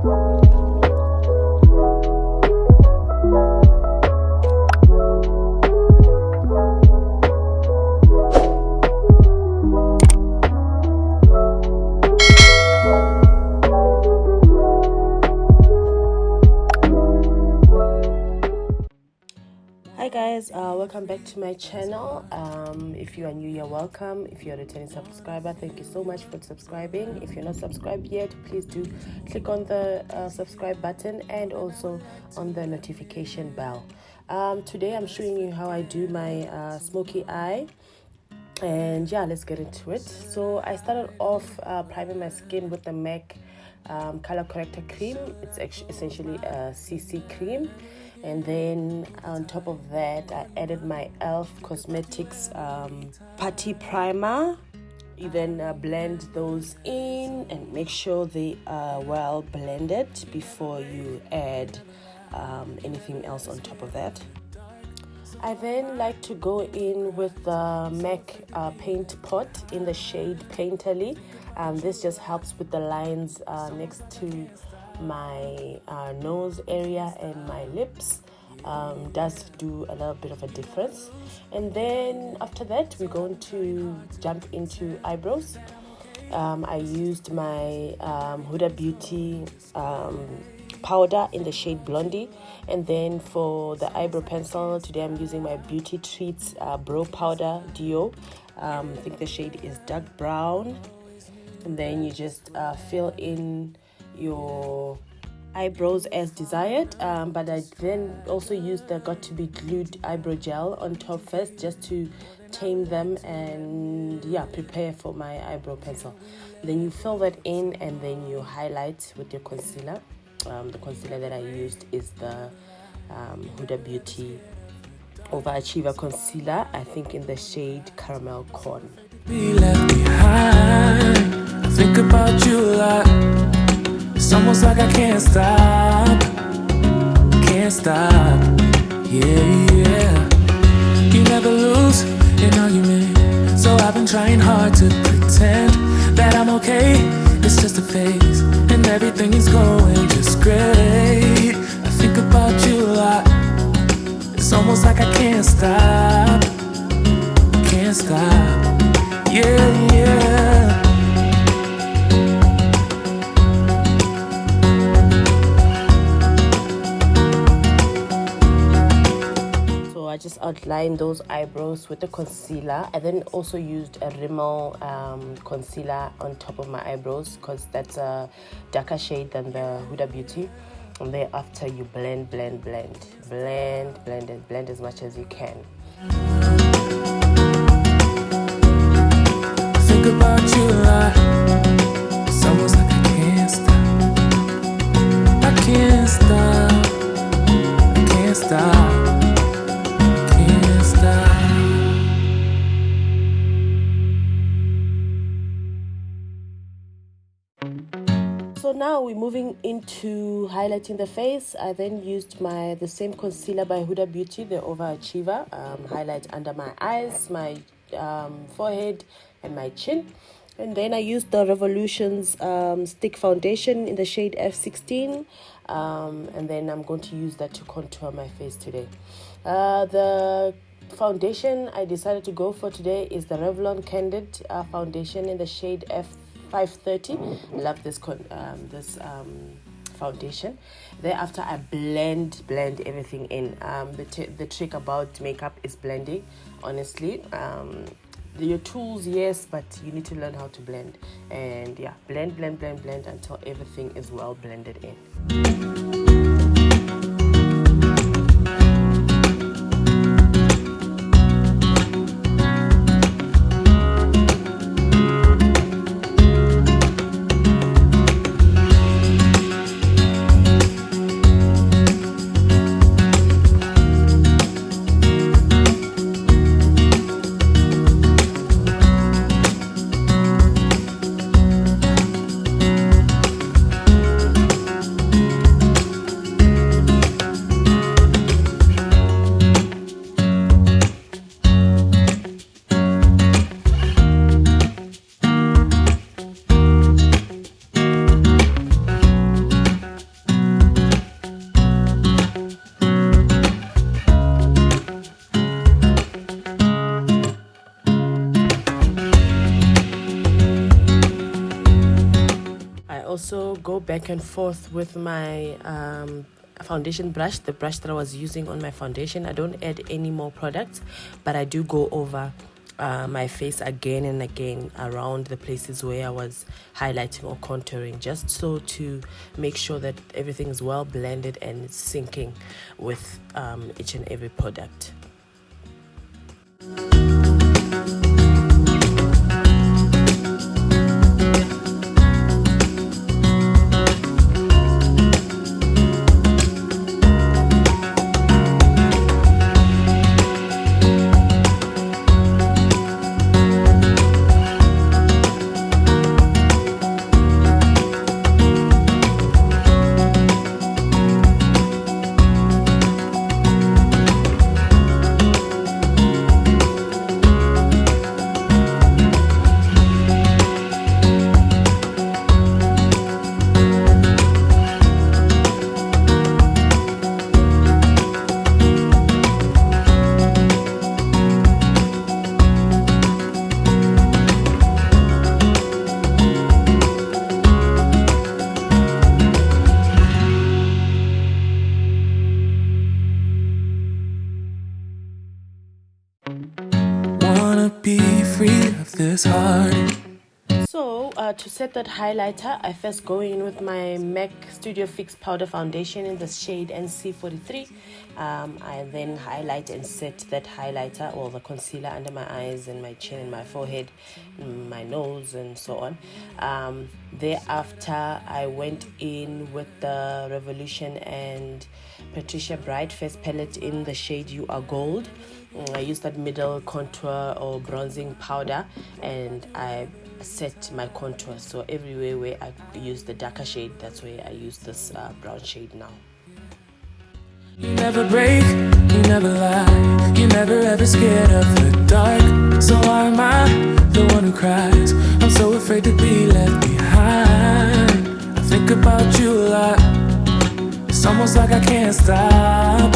Hi guys, welcome back to my channel. If you are new, you're welcome. If you're a returning subscriber, thank you so much for subscribing. If you're not subscribed yet, please do click on the subscribe button and also on the notification bell. Today I'm showing you how I do my smoky eye, and yeah, let's get into it. So I started off priming my skin with the MAC color corrector cream. It's actually essentially a CC cream. And then on top of that, I added my e.l.f. Cosmetics Putty Primer. You then blend those in and make sure they are well blended before you add anything else on top of that. I then like to go in with the MAC paint pot in the shade Painterly. This just helps with the lines next to my nose area and my lips. Does do a little bit of a difference. And then after that, we're going to jump into eyebrows. I used my Huda Beauty powder in the shade Blondie, and then for the eyebrow pencil today I'm using my Beauty Treats brow powder duo. I think the shade is dark brown. And then you just fill in your eyebrows as desired, but I then also used the Got To Be Glued eyebrow gel on top first, just to tame them and yeah, prepare for my eyebrow pencil. Then you fill that in and then you highlight with your concealer. The concealer that I used is the Huda Beauty Overachiever concealer, I think in the shade Caramel Corn. Be left behind. I think about you a lot. It's almost like I can't stop, yeah. You never lose an argument, so I've been trying hard to pretend that I'm okay. It's just a phase, and everything is going just great. I think about you a lot. It's almost like I can't stop, yeah. I just outlined those eyebrows with the concealer. I then also used a Rimmel concealer on top of my eyebrows because that's a darker shade than the Huda Beauty. And thereafter you blend as much as you can. Think about you a lot. It's almost like I can't stop. So now we're moving into highlighting the face. I then used the same concealer by Huda Beauty, the Overachiever, highlight under my eyes, my forehead and my chin. And then I used the Revolutions stick foundation in the shade F16, and then I'm going to use that to contour my face today. The foundation I decided to go for today is the Revlon Candid foundation in the shade F530. Love this foundation. Thereafter I blend everything in. The trick about makeup is blending, honestly. Your tools, yes, but you need to learn how to blend. And yeah, blend until everything is well blended in. also go back and forth with my foundation brush, the brush that I was using on my foundation. I don't add any more products, but I do go over my face again and again around the places where I was highlighting or contouring, just so to make sure that everything is well blended and it's syncing with each and every product. This heart. So to set that highlighter, I first go in with my MAC Studio Fix Powder Foundation in the shade NC43. I then highlight and set that highlighter or the concealer under my eyes and my chin and my forehead, my nose and so on. Thereafter, I went in with the Revolution and Patricia Bright Face Palette in the shade You Are Gold. I use that middle contour or bronzing powder and I set my contour. So everywhere where I use the darker shade, that's where I use this brown shade now. You never break, you never lie, you never ever scared of the dark. So why am I the one who cries? I'm so afraid to be left behind. I think about you a lot. It's almost like I can't stop.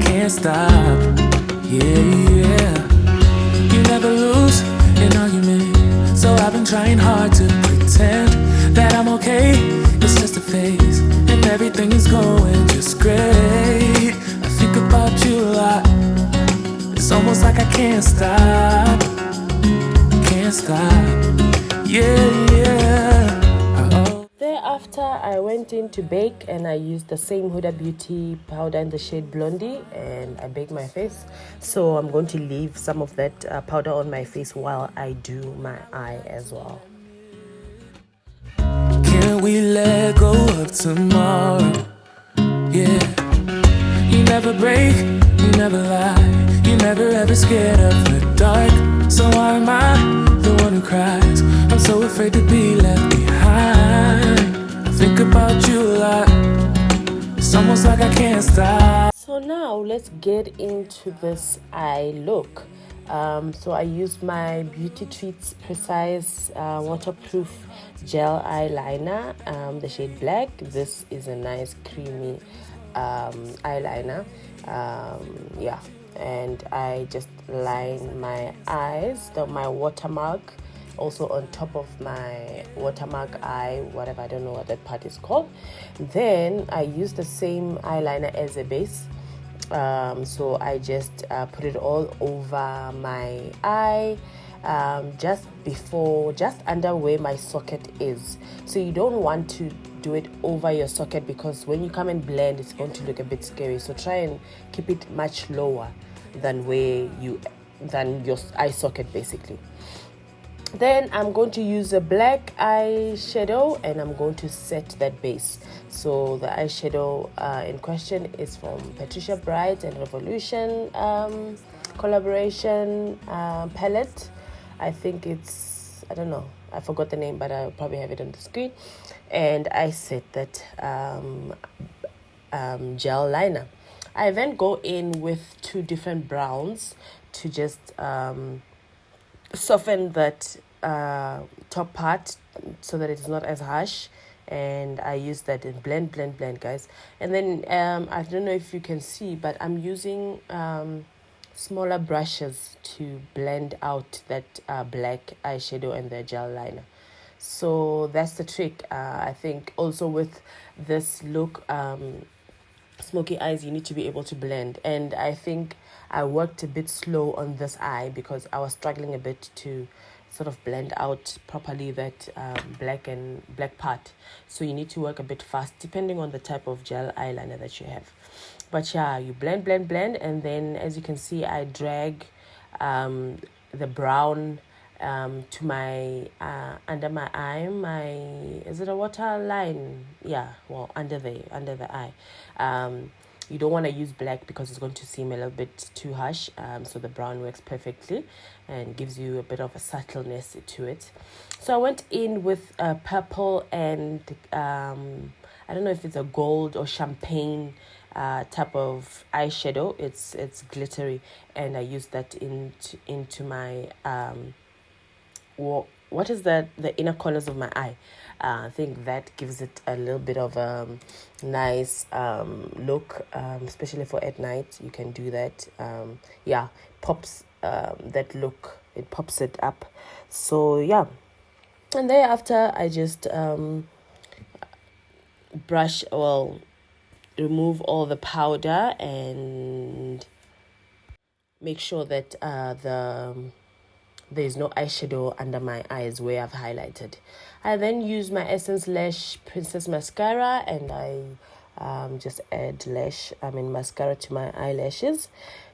Can't stop. Yeah. You never lose an argument, so I've been trying hard to pretend that I'm okay. It's just a phase, and everything is going just great. I think about you a lot. It's almost like I can't stop. Can't stop. Yeah. Thereafter, I went in to bake and I used the same Huda Beauty powder in the shade Blondie and I baked my face. So I'm going to leave some of that powder on my face while I do my eye as well. Can we let go of tomorrow? Yeah. You never break, you never lie, you never ever scared of the dark. So why am I the one who cries? I'm so afraid to be left behind. I think about you a lot. It's almost like I can't stop. So now let's get into this eye look. So I used my Beauty Treats Precise waterproof gel eyeliner, the shade Black. This is a nice creamy eyeliner. Yeah, and I just line my eyes, my watermark, also on top of my watermark eye, whatever, I don't know what that part is called. Then I use the same eyeliner as a base. So I just put it all over my eye, just under where my socket is. So you don't want to do it over your socket because when you come and blend, it's going to look a bit scary. So try and keep it much lower than your eye socket basically. Then I'm going to use a black eyeshadow and I'm going to set that base. So the eyeshadow in question is from Patricia Bright and Revolution collaboration palette. I think it's, I don't know, I forgot the name, but I'll probably have it on the screen. And I set that gel liner. I then go in with two different browns to just soften that top part so that it's not as harsh, and I use that in blend guys. And then I don't know if you can see, but I'm using smaller brushes to blend out that black eyeshadow and the gel liner. So that's the trick. I think also with this look, smoky eyes, you need to be able to blend. And I think I worked a bit slow on this eye because I was struggling a bit to sort of blend out properly that black part. So you need to work a bit fast depending on the type of gel eyeliner that you have. But yeah, you blend, and then as you can see, I drag the brown to my under my eye. Is it a waterline? Yeah, well, under the eye. You don't want to use black because it's going to seem a little bit too harsh. So the brown works perfectly and gives you a bit of a subtleness to it. So I went in with purple and I don't know if it's a gold or champagne type of eyeshadow. It's glittery, and I used that into my what is that, the inner corners of my eye. I think that gives it a little bit of a nice look, especially for at night. You can do that. Yeah, pops that look, it pops it up. So yeah, and thereafter I just remove all the powder and make sure that there's no eyeshadow under my eyes where I've highlighted. I then use my Essence Lash Princess Mascara, and I just add mascara to my eyelashes.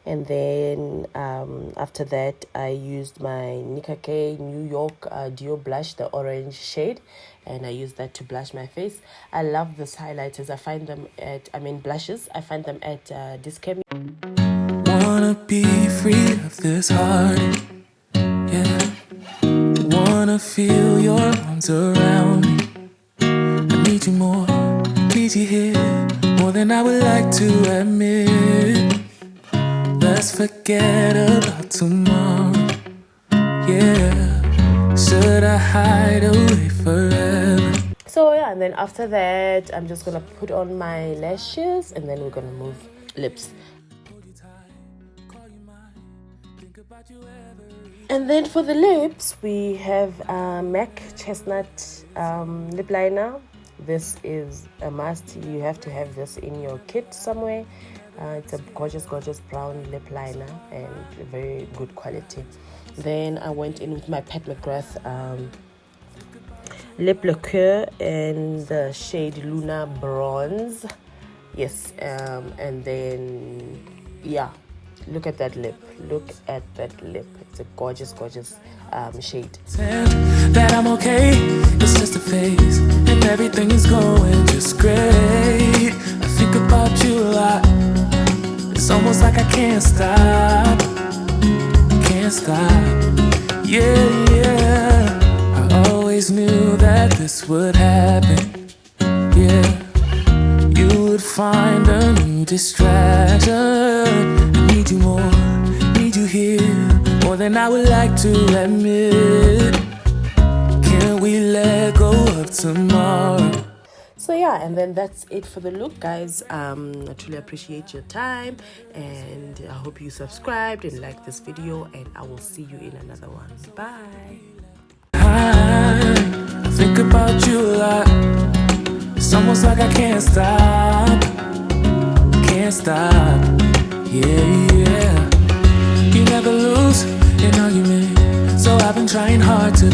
And then after that, I used my Nicka Newyork Duo Blush, the orange shade, and I use that to blush my face. I love these highlighters. I find them at, blushes. I find them at decay. Wanna be free of this heart, yeah. Wanna feel your arms around me. I need you more, need you here, more than I would like to admit. Let's forget about tomorrow, yeah. Should I hide away forever? So yeah, and then after that, I'm just gonna put on my lashes, and then we're gonna move lips. And then for the lips, we have MAC Chestnut lip liner. This is a must. You have to have this in your kit somewhere. It's a gorgeous brown lip liner and very good quality. Then I went in with my McGrath lip lacquer and the shade Lunar Bronze. Yes, and then yeah, look at that lip. Look at that lip. It's a gorgeous shade. That I'm okay, it's just a phase, and everything is going just great. I think about you a lot. It's almost like I can't stop. Yeah. I always knew that this would happen. Yeah, you would find a new distraction. I need you more, need you here, more than I would like to admit. Can we let go of tomorrow? So yeah, and then that's it for the look, guys. I truly appreciate your time, and I hope you subscribed and liked this video, and I will see you in another one. Bye. I think about you a lot. It's almost like I can't stop. Yeah. You never lose an argument, so I've been trying hard to